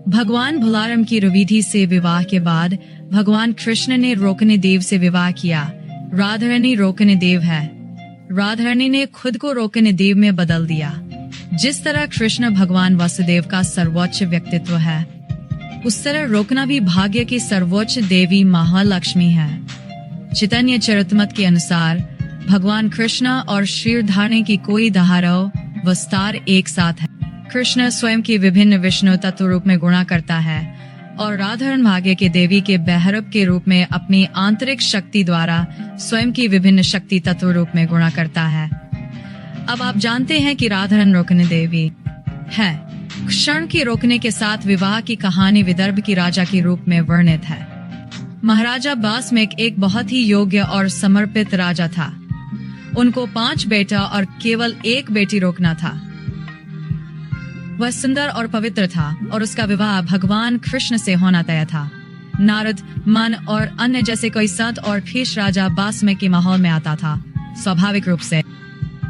भगवान भोलाराम की रुविधि से विवाह के बाद भगवान कृष्ण ने रोकने देव से विवाह किया। राधारानी रोकने देव है। राधारानी ने खुद को रोकने देव में बदल दिया। जिस तरह कृष्ण भगवान वासुदेव का सर्वोच्च व्यक्तित्व है, उस तरह रोकना भी भाग्य की सर्वोच्च देवी महालक्ष्मी है। चैतन्य चरितमृत के अनुसार भगवान कृष्ण और क्षीरधारणी की कोई धाराओं विस्तार एक साथ है। कृष्ण स्वयं की विभिन्न विष्णु तत्व रूप में गुणा करता है और राधारन भाग्य के देवी के बहरब के रूप में अपनी आंतरिक शक्ति द्वारा स्वयं की विभिन्न शक्ति तत्व रूप में गुणा करता है। अब आप जानते हैं कि राधारन रोकने देवी है। क्षण की रोकने के साथ विवाह की कहानी विदर्भ की राजा के रूप में वर्णित है। महाराजा बासमेक एक बहुत ही योग्य और समर्पित राजा था। उनको 5 बेटा और केवल 1 बेटी रोकना था। वह सुंदर और पवित्र था और उसका विवाह भगवान कृष्ण से होना तय था। नारद, मन और अन्य जैसे कोई संत और फीस राजा बासमेक के माहौल में आता था। स्वाभाविक रूप से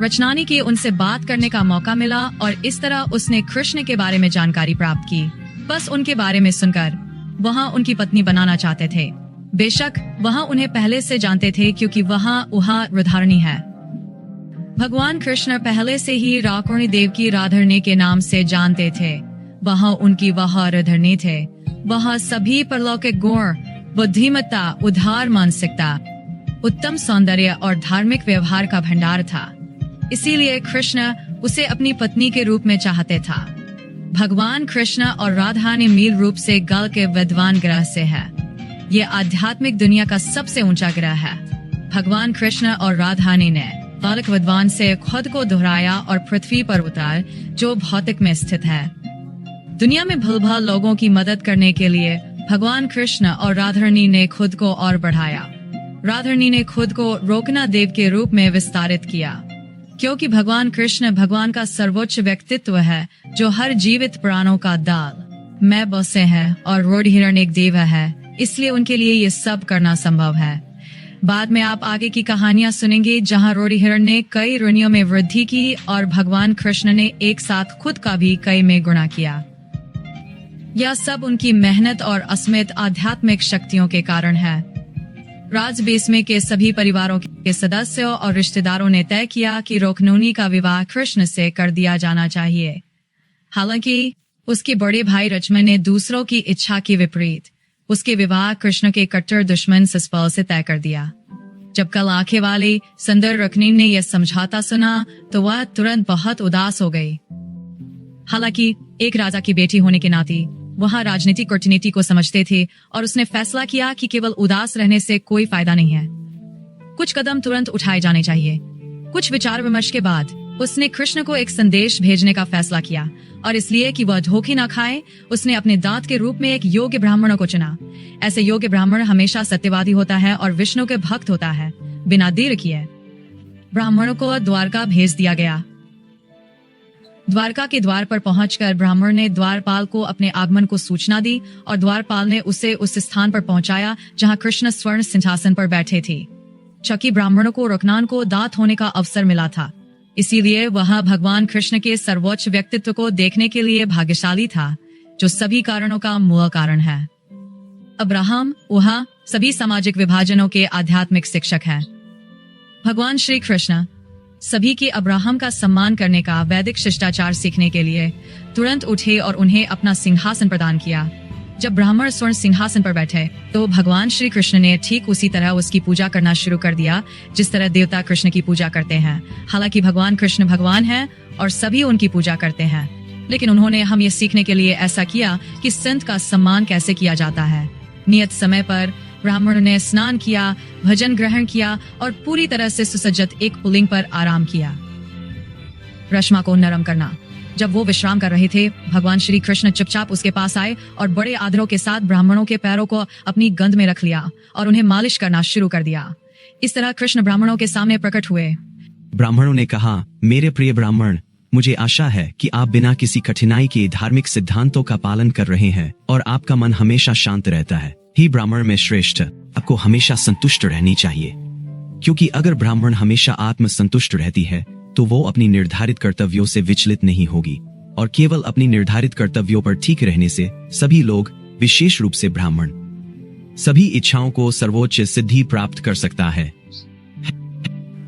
रचनानी की उनसे बात करने का मौका मिला और इस तरह उसने कृष्ण के बारे में जानकारी प्राप्त की। बस उनके बारे में सुनकर वहाँ उनकी पत्नी बनाना चाहते थे। बेशक वहाँ उन्हें पहले से जानते थे क्योंकि वहाँ राधारनी है। भगवान कृष्ण पहले से ही राकुणी देव की राधारनी के नाम से जानते थे। वहाँ उनकी राधारनी थे। वहाँ सभी परलौकिक गुण, बुद्धिमत्ता, उदार मानसिकता, उत्तम सौंदर्य और धार्मिक व्यवहार का भंडार था। इसीलिए कृष्ण उसे अपनी पत्नी के रूप में चाहते था। भगवान कृष्ण और राधारनी मूल रूप से गल के विद्वान ग्रह से है। ये आध्यात्मिक दुनिया का सबसे ऊंचा ग्रह है। भगवान कृष्ण और राधारनी ने बालक विद्वान से खुद को दोहराया और पृथ्वी पर उतार, जो भौतिक में स्थित है। दुनिया में भूलभाल लोगों की मदद करने के लिए भगवान कृष्ण और राधारनी ने खुद को और बढ़ाया। राधारनी ने खुद को रोकना देव के रूप में विस्तारित किया, क्योंकि भगवान कृष्ण भगवान का सर्वोच्च व्यक्तित्व है, जो हर जीवित प्राणों का दाल में बसे है और रोडहिरण एक देव है। इसलिए उनके लिए ये सब करना संभव है। बाद में आप आगे की कहानियां सुनेंगे जहां रोडहिरण ने कई ऋणियों में वृद्धि की और भगवान कृष्ण ने एक साथ खुद का भी कई में गुणा किया। यह सब उनकी मेहनत और अस्मित आध्यात्मिक शक्तियों के कारण है। राजबेसमे के सभी परिवारों के सदस्यों और रिश्तेदारों ने तय किया कि रोकनोनी का विवाह कृष्ण से कर दिया जाना चाहिए। हालांकि उसके बड़े भाई रचमन ने दूसरों की इच्छा के विपरीत उसके विवाह कृष्ण के कट्टर दुश्मन ससपाल से तय कर दिया। जब कल आंखें वाली सुंदर रखनी ने यह समझौता सुना तो वह तुरंत बहुत उदास हो गई। हालांकि एक राजा की बेटी होने के नाते वहाँ राजनीतिक कूटनीति को समझते थे और उसने फैसला किया कि केवल उदास रहने से कोई फायदा नहीं है। कुछ कदम तुरंत उठाए जाने चाहिए। कुछ विचार विमर्श के बाद उसने कृष्ण को एक संदेश भेजने का फैसला किया और इसलिए कि वह धोखे न खाए, उसने अपने दांत के रूप में एक योग्य ब्राह्मण को चुना। ऐसे योग्य ब्राह्मण हमेशा सत्यवादी होता है और विष्णु के भक्त होता है। बिना देर किए ब्राह्मणों को द्वारका भेज दिया गया। द्वारका के द्वार पर पहुंचकर ब्राह्मण ने द्वारपाल को अपने आगमन को सूचना दी और द्वारपाल ने उसे उस स्थान पर पहुंचाया जहां कृष्ण स्वर्ण सिंहासन पर बैठे थे। चकी ब्राह्मणों को रुकनान को दांत होने का अवसर मिला था, इसीलिए वह भगवान कृष्ण के सर्वोच्च व्यक्तित्व को देखने के लिए भाग्यशाली था, जो सभी कारणों का मूल कारण है। अब्राहम वह सभी सामाजिक विभाजनों के आध्यात्मिक शिक्षक हैं। भगवान श्री कृष्ण सभी की अब्राहम का सम्मान करने का वैदिक शिष्टाचार सीखने के लिए तुरंत उठे और उन्हें अपना सिंहासन प्रदान किया। जब ब्राह्मण स्वर्ण सिंहासन पर बैठे तो भगवान श्री कृष्ण ने ठीक उसी तरह उसकी पूजा करना शुरू कर दिया जिस तरह देवता कृष्ण की पूजा करते हैं। हालांकि भगवान कृष्ण भगवान हैं और सभी उनकी पूजा करते हैं, लेकिन उन्होंने हम ये सीखने के लिए ऐसा किया कि संत का सम्मान कैसे किया जाता है। नियत समय पर ब्राह्मण ने स्नान किया, भजन ग्रहण किया और पूरी तरह से सुसज्जित एक पुलिंग पर आराम किया। रश्मा को नरम करना। जब वो विश्राम कर रहे थे, भगवान श्री कृष्ण चुपचाप उसके पास आए और बड़े आदरों के साथ ब्राह्मणों के पैरों को अपनी गंध में रख लिया और उन्हें मालिश करना शुरू कर दिया। इस तरह कृष्ण ब्राह्मणों के सामने प्रकट हुए। ब्राह्मणों ने कहा, मेरे प्रिय ब्राह्मण, मुझे आशा है कि आप बिना किसी कठिनाई के धार्मिक सिद्धांतों का पालन कर रहे हैं और आपका मन हमेशा शांत रहता है। ही ब्राह्मण में श्रेष्ठ, आपको हमेशा संतुष्ट रहनी चाहिए, क्योंकि अगर ब्राह्मण हमेशा आत्म संतुष्ट रहती है तो वो अपनी निर्धारित कर्तव्यों से विचलित नहीं होगी और केवल अपनी निर्धारित कर्तव्यों पर ठीक रहने से सभी लोग, विशेष रूप से ब्राह्मण, सभी इच्छाओं को सर्वोच्च सिद्धि प्राप्त कर सकता है।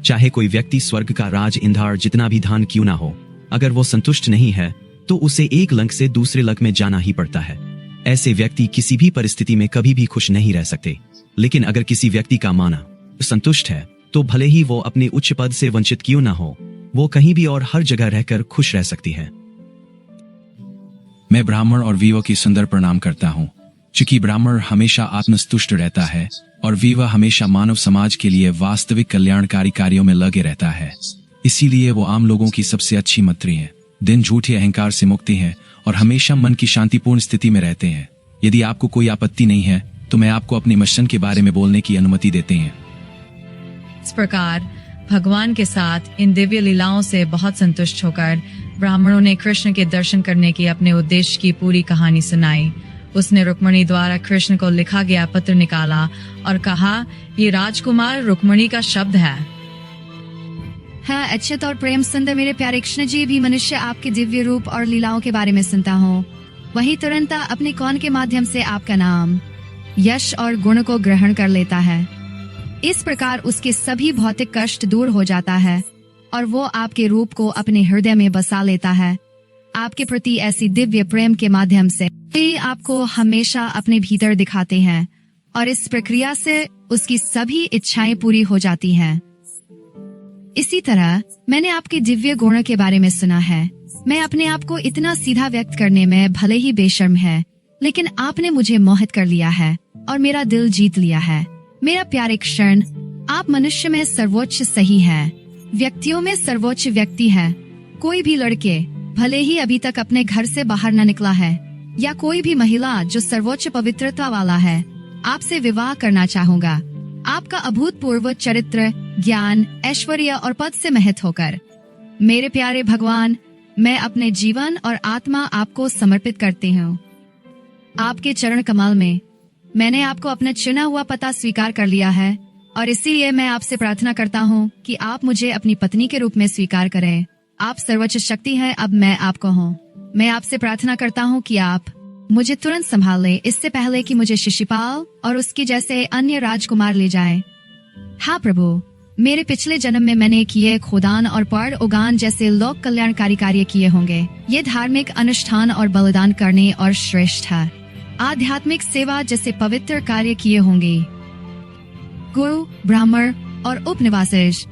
चाहे कोई व्यक्ति स्वर्ग का राज इंद्र जितना भी धन क्यों ना हो, अगर वो संतुष्ट नहीं है तो उसे एक लंक से दूसरे लंक में जाना ही पड़ता है। ऐसे व्यक्ति किसी भी परिस्थिति में कभी भी खुश नहीं रह सकते। लेकिन अगर किसी व्यक्ति का माना संतुष्ट है तो भले ही वो अपने उच्च पद से वंचित क्यों ना हो, वो कहीं भी और हर जगह रहकर खुश रह सकती है। मैं ब्राह्मण और वीवा की सुंदर प्रणाम करता हूँ। चूंकि ब्राह्मण हमेशा आत्मस्तुष्ट रहता है और वीवा हमेशा मानव समाज के लिए वास्तविक कल्याणकारी कार्यों में लगे रहता है, इसीलिए वो आम लोगों की सबसे अच्छी मंत्री है। दिन झूठे अहंकार से मुक्ति है और हमेशा मन की शांतिपूर्ण स्थिति में रहते हैं। यदि आपको कोई आपत्ति नहीं है तो मैं आपको अपने मिशन के बारे में बोलने की अनुमति देते हैं। इस प्रकार भगवान के साथ इन दिव्य लीलाओं से बहुत संतुष्ट होकर ब्राह्मणों ने कृष्ण के दर्शन करने की अपने उद्देश्य की पूरी कहानी सुनाई। उसने रुक्मणी द्वारा कृष्ण को लिखा गया पत्र निकाला और कहा, ये राजकुमार रुक्मणी का शब्द है। हाँ, अच्युत और प्रेम सुंदर मेरे प्यारे कृष्ण जी, भी मनुष्य आपके दिव्य रूप और लीलाओं के बारे में सुनता हूँ, वही तुरंत अपने कौन के माध्यम से आपका नाम, यश और गुण को ग्रहण कर लेता है। इस प्रकार उसके सभी भौतिक कष्ट दूर हो जाता है और वो आपके रूप को अपने हृदय में बसा लेता है। आपके प्रति ऐसी दिव्य प्रेम के माध्यम से वे आपको हमेशा अपने भीतर दिखाते हैं और इस प्रक्रिया से उसकी सभी इच्छाएं पूरी हो जाती हैं। इसी तरह मैंने आपके दिव्य गुणों के बारे में सुना है। मैं अपने आप को इतना सीधा व्यक्त करने में भले ही बेशर्म है, लेकिन आपने मुझे मोहित कर लिया है और मेरा दिल जीत लिया है। मेरा प्यारे कृष्ण, आप मनुष्य में सर्वोच्च सही हैं, व्यक्तियों में सर्वोच्च व्यक्ति है। कोई भी लड़के भले ही अभी तक अपने घर से बाहर न निकला है, या कोई भी महिला जो सर्वोच्च पवित्रता वाला है, आपसे विवाह करना चाहूंगा। आपका अभूतपूर्व चरित्र, ज्ञान, ऐश्वर्य और पद से मोहित होकर। मेरे प्यारे भगवान, मैं अपने जीवन और आत्मा आपको समर्पित करती हूँ। आपके चरण कमल में मैंने आपको अपना चुना हुआ पता स्वीकार कर लिया है और इसीलिए मैं आपसे प्रार्थना करता हूँ कि आप मुझे अपनी पत्नी के रूप में स्वीकार करें। आप सर्वोच्च शक्ति हैं, अब मैं आपको हूँ। मैं आपसे प्रार्थना करता हूँ कि आप मुझे तुरंत संभाल लें, इससे पहले कि मुझे शिशुपाल और उसकी जैसे अन्य राजकुमार ले जाएं। हाँ प्रभु, मेरे पिछले जन्म में मैंने किए खोदान और पर्ण उगान जैसे लोक कल्याणकारी कार्य किए होंगे। ये धार्मिक अनुष्ठान और बलिदान करने और श्रेष्ठ है। आध्यात्मिक सेवा जैसे पवित्र कार्य किए होंगे। गुरु, ब्राह्मण और उपनिवासेश,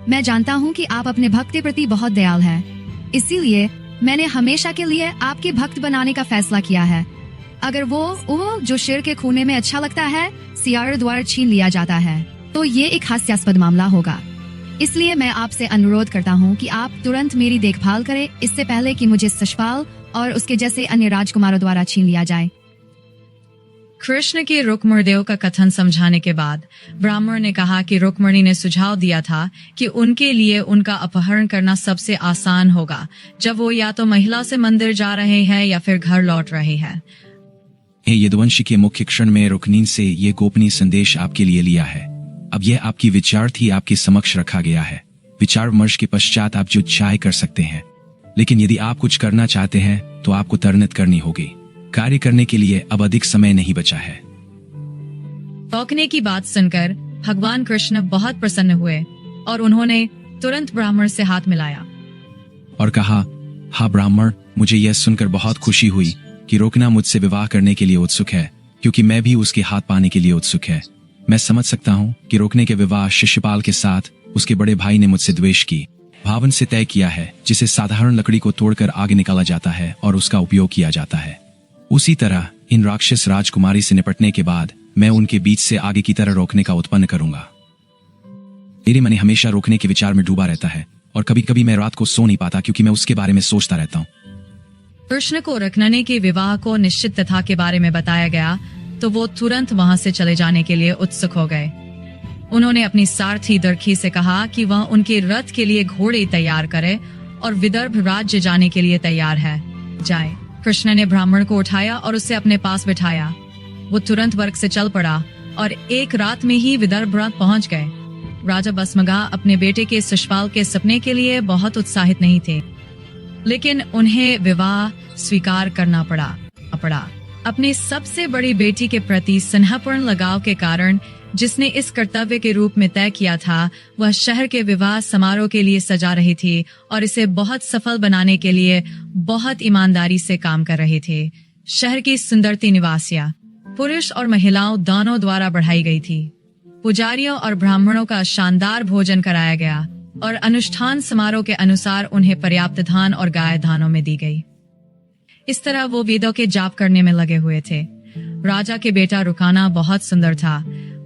मैं जानता हूँ कि आप अपने भक्त के प्रति बहुत दयाल हैं। इसीलिए मैंने हमेशा के लिए आपके भक्त बनाने का फैसला किया है। अगर वो जो शेर के खूने में अच्छा लगता है सियार द्वारा छीन लिया जाता है, तो ये एक हास्यास्पद मामला होगा। इसलिए मैं आपसे अनुरोध करता हूँ कि आप तुरंत मेरी देखभाल करें, इससे पहले कि मुझे शिशुपाल और उसके जैसे अन्य राजकुमारों द्वारा छीन लिया जाए। कृष्ण के रुक्मदेव का कथन समझाने के बाद ब्राह्मण ने कहा कि रुक्मणी ने सुझाव दिया था कि उनके लिए उनका अपहरण करना सबसे आसान होगा, जब वो या तो महिला से मंदिर जा रहे हैं या फिर घर लौट रहे हैं। यदुवंशी के मुख्य क्षण में रुक्मीन से ये गोपनीय संदेश आपके लिए लिया है। अब यह आपकी विचार आपके समक्ष रखा गया है। विचार विमर्श के पश्चात आप जो चाहे कर सकते हैं, लेकिन यदि आप कुछ करना चाहते हैं तो आपको तरनीत करनी होगी। कार्य करने के लिए अब अधिक समय नहीं बचा है। रोकने की बात सुनकर भगवान कृष्ण बहुत प्रसन्न हुए और उन्होंने तुरंत ब्राह्मण से हाथ मिलाया और कहा, हाँ ब्राह्मण, मुझे यह सुनकर बहुत खुशी हुई कि रोकना मुझसे विवाह करने के लिए उत्सुक है, क्योंकि मैं भी उसके हाथ पाने के लिए उत्सुक है। मैं समझ सकता हूँ कि रोकने के विवाह शिशुपाल के साथ उसके बड़े भाई ने मुझसे द्वेष की भावन से तय किया है, जिसे साधारण लकड़ी को तोड़कर आगे निकाला जाता है और उसका उपयोग किया जाता है। उसी तरह इन राक्षस राजकुमारी से निपटने के बाद मैं उनके बीच से आगे की तरह रोकने का उत्पन्न करूंगा। मेरे मन हमेशा रोकने के विचार में डूबा रहता है और कभी कभी मैं रात को सो नहीं पाता, क्योंकि मैं उसके बारे में सोचता रहता हूँ। कृष्ण को रुक्मिणी के विवाह को निश्चित तिथि के बारे में बताया गया तो वो तुरंत वहां से चले जाने के लिए उत्सुक हो गए। उन्होंने अपनी सारथी दरखी से कहा कि वह उनके रथ के लिए घोड़े तैयार करे और विदर्भ राज्य जाने के लिए तैयार है, जाए। कृष्ण ने ब्राह्मण को उठाया और उसे अपने पास बिठाया। वो तुरंत वर्ग से चल पड़ा और एक रात में ही विदर्भ पहुंच गए। राजा बसमगा अपने बेटे के शिशुपाल के सपने के लिए बहुत उत्साहित नहीं थे। लेकिन उन्हें विवाह स्वीकार करना पड़ा। अपनी सबसे बड़ी बेटी के प्रति स्नेहपूर्ण लगाव के कारण जिसने इस कर्तव्य के रूप में तय किया था, वह शहर के विवाह समारोह के लिए सजा रही थी और इसे बहुत सफल बनाने के लिए बहुत ईमानदारी से काम कर रहे थे। शहर की सुंदरती निवासियां पुरुष और महिलाओं दोनों द्वारा बढ़ाई गई थी। पुजारियों और ब्राह्मणों का शानदार भोजन कराया गया और अनुष्ठान समारोह के अनुसार उन्हें पर्याप्त धान और गाय दानों में दी गई। इस तरह वो वेदों के जाप करने में लगे हुए थे। राजा के बेटा रुकाना बहुत सुंदर था।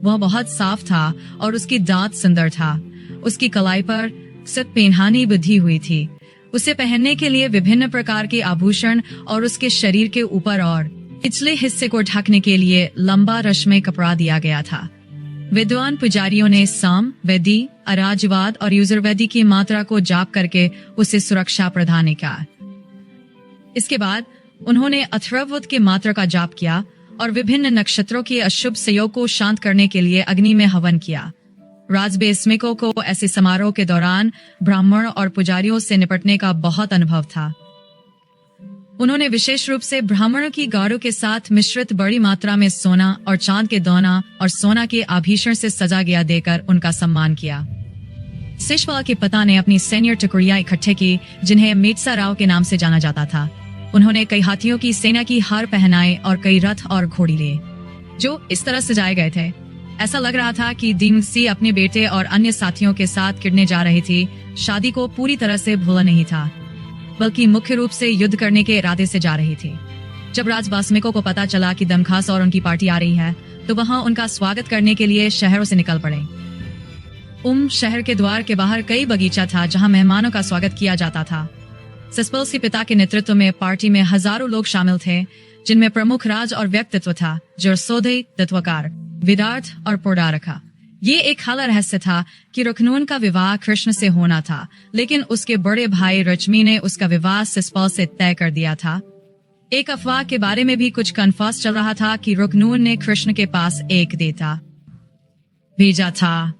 वह बहुत साफ था और उसकी दांत सुंदर था। उसकी कलाई पर सत पेनहानी बंधी हुई थी। उसे पहनने के लिए विभिन्न प्रकार के आभूषण और उसके शरीर के ऊपर और पिछले हिस्से को ढकने के लिए लंबा रश्मि कपड़ा दिया गया था। विद्वान पुजारियों ने साम, वेदी, अराजवाद और युजुर्वेदी की मात्रा को जाप करके उसे सुरक्षा प्रदान किया। इसके बाद उन्होंने अथर्ववेद की मात्रा का जाप किया और विभिन्न नक्षत्रों के अशुभ संयोग को शांत करने के लिए अग्नि में हवन किया। राजबेस्मिकों को ऐसे समारोह के दौरान ब्राह्मण और पुजारियों से निपटने का बहुत अनुभव था। उन्होंने विशेष रूप से ब्राह्मणों की गाड़ों के साथ मिश्रित बड़ी मात्रा में सोना और चांद के दाना और सोना के आभूषण से सजा गया देकर उनका सम्मान किया। शिशपाल के पिता ने अपनी सैन्य टुकड़ियां इकट्ठे की जिन्हें मेटसा राव के नाम से जाना जाता था। उन्होंने कई हाथियों की सेना की हार पहनाए और कई रथ और घोड़ी लिए जो इस तरह सजाए गए थे। ऐसा लग रहा था कि दीमसी अपने बेटे और अन्य साथियों के साथ किड़ने जा रही थी। शादी को पूरी तरह से भूला नहीं था, बल्कि मुख्य रूप से युद्ध करने के इरादे से जा रही थी। जब राजवास्मिकों को पता चला कि दमखास और उनकी पार्टी आ रही है, तो वहां उनका स्वागत करने के लिए शहरों से निकल पड़े। शहर के द्वार के बाहर कई बगीचा था जहां मेहमानों का स्वागत किया जाता था। शिशपाल के पिता के नेतृत्व में पार्टी में हजारों लोग शामिल थे, जिनमें प्रमुख राज और व्यक्तित्व था जो सौदे, तत्वकार, विदार्थ और पोडारखा। ये एक खाला रहस्य था कि रुकनून का विवाह कृष्ण से होना था, लेकिन उसके बड़े भाई रश्मि ने उसका विवाह शिशपाल से तय कर दिया था। एक अफवाह के बारे में भी कुछ कन्फर्म चल रहा था कि रुकनून ने कृष्ण के पास एक देवता भेजा था।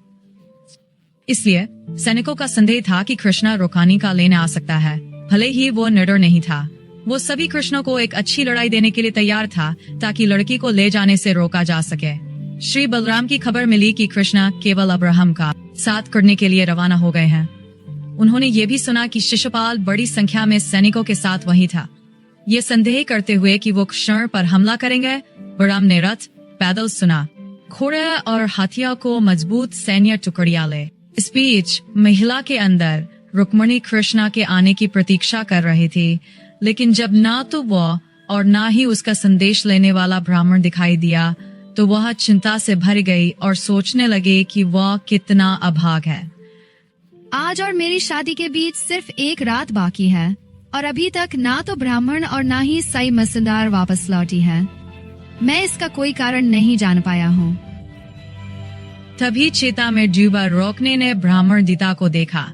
इसलिए सैनिकों का संदेह था कि कृष्ण रुकानी का लेने आ सकता है। भले ही वो निडर नहीं था, वो सभी कृष्णों को एक अच्छी लड़ाई देने के लिए तैयार था ताकि लड़की को ले जाने से रोका जा सके। श्री बलराम की खबर मिली कि कृष्ण केवल अब्राहम का साथ करने के लिए रवाना हो गए हैं। उन्होंने ये भी सुना कि शिशुपाल बड़ी संख्या में सैनिकों के साथ वहीं था। ये संदेह करते हुए कि वो क्षण पर हमला करेंगे, बलराम ने रथ, पैदल सुना, घोड़े और हाथियों को मजबूत सैन्य टुकड़ियां ले। इस बीच महिला के अंदर रुक्मणी कृष्णा के आने की प्रतीक्षा कर रही थी, लेकिन जब ना तो वह और ना ही उसका संदेश लेने वाला ब्राह्मण दिखाई दिया, तो वह चिंता से भर गई और सोचने लगे कि वह कितना अभाग है। आज और मेरी शादी के बीच सिर्फ एक रात बाकी है और अभी तक ना तो ब्राह्मण और ना ही साई मसदार वापस लौटी है। मैं इसका कोई कारण नहीं जान पाया हूँ। तभी चिता में डूबा रोकने ने ब्राह्मण दिता को देखा।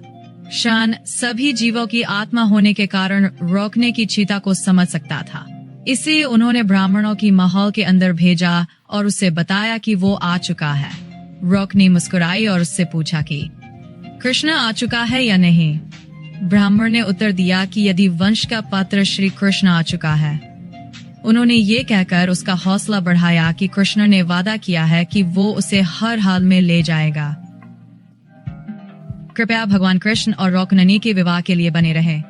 शान सभी जीवों की आत्मा होने के कारण रोकने की चिता को समझ सकता था। इसलिए उन्होंने ब्राह्मणों की महल के अंदर भेजा और उसे बताया कि वो आ चुका है। रोकनी मुस्कुराई और उससे पूछा कि कृष्ण आ चुका है या नहीं। ब्राह्मण ने उत्तर दिया कि यदि वंश का पात्र श्री कृष्ण आ चुका है। उन्होंने ये कहकर उसका हौसला बढ़ाया कि कृष्ण ने वादा किया है कि वो उसे हर हाल में ले जाएगा। कृपया भगवान कृष्ण और रोकननी के विवाह के लिए बने रहें।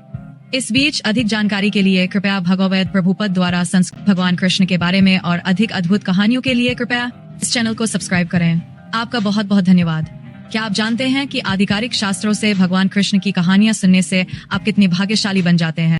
इस बीच अधिक जानकारी के लिए कृपया भगवद प्रभुपद द्वारा संस्कृत भगवान कृष्ण के बारे में और अधिक अद्भुत कहानियों के लिए कृपया इस चैनल को सब्सक्राइब करें। आपका बहुत बहुत धन्यवाद। क्या आप जानते हैं कि आधिकारिक शास्त्रों से भगवान कृष्ण की कहानियां सुनने से आप कितने भाग्यशाली बन जाते हैं?